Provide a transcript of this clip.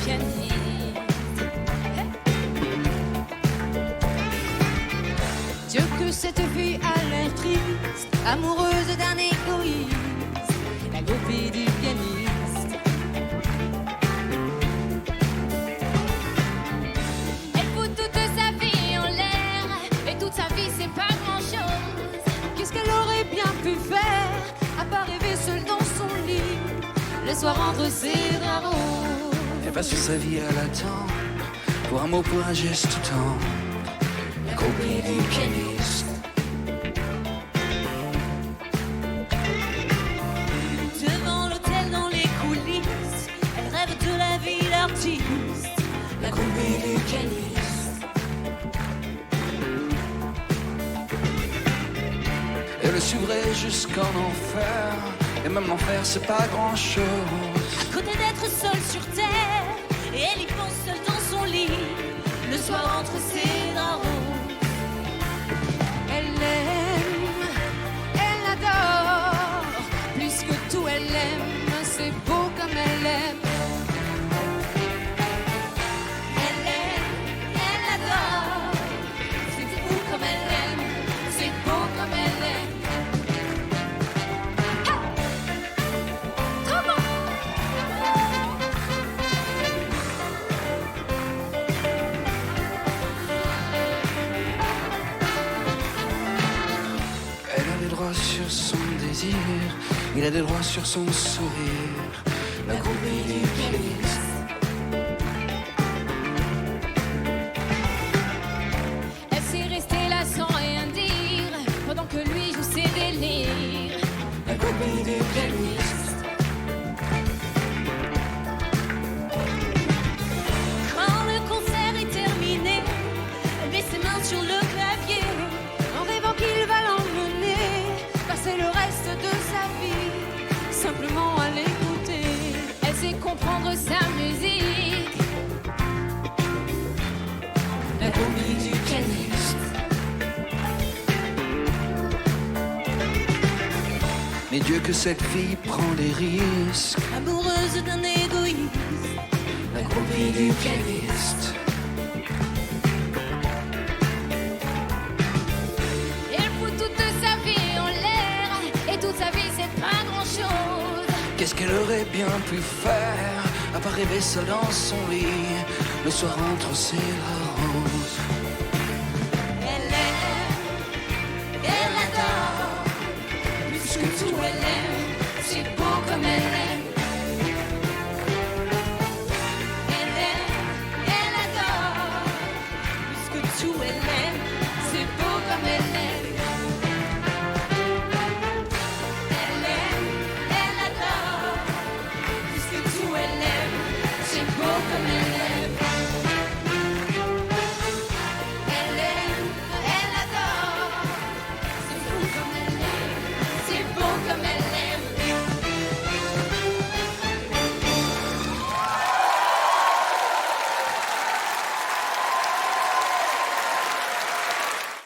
pianiste. Dieu que cette fille a l'air triste, amoureuse d'un égoïste, la copie du pianiste. Elle fout toute sa vie en l'air, et toute sa vie c'est pas grand chose. Qu'est-ce qu'elle aurait bien pu faire, à part rêver seule dans son lit, le soir entre ses draps roses. Elle passe toute sa vie à l'attendre, pour un mot, pour un geste tout le temps. La copie du pianiste. Devant l'hôtel, dans les coulisses, elle rêve de la vie d'artiste, la copie du pianiste. Elle le suivrait jusqu'en enfer, et même l'enfer c'est pas grand chose. À côté d'être seule sur terre, et elle y pense seule dans son lit, le soir entre ses draps roses. Elle aime, elle adore, plus que tout elle aime, c'est beau comme elle aime. Elle aime, elle adore, c'est fou comme elle aime, c'est beau comme elle aime. Ha! Trop bon! Elle a des droits sur son désir, il a des droits sur son sourire. La copie du pianiste. Elle s'est restée là sans rien dire, pendant que lui joue ses délires. La copie du pianiste. Quand le concert est terminé, elle met ses mains sur le clavier, en rêvant qu'il va l'emmener, passer le reste de sa vie, simplement à l'écouter. Elle sait comprendre sa musique, la copie du pianiste. Mais Dieu que cette fille prend des risques. Amoureuse d'un égoïste, La copie du pianiste. elle fout toute sa vie en l'air, et toute sa vie c'est pas grand chose. Qu'est-ce qu'elle aurait bien pu faire, à part rêver seule dans son lit, le soir entre ses draps roses. Elle aime, elle adore, plus que tout elle aime, c'est beau comme elle aime. Elle aime, elle adore, plus que tout elle aime, c'est beau comme elle aime. Elle aime, elle adore, plus que tout elle aime, c'est beau comme elle aime.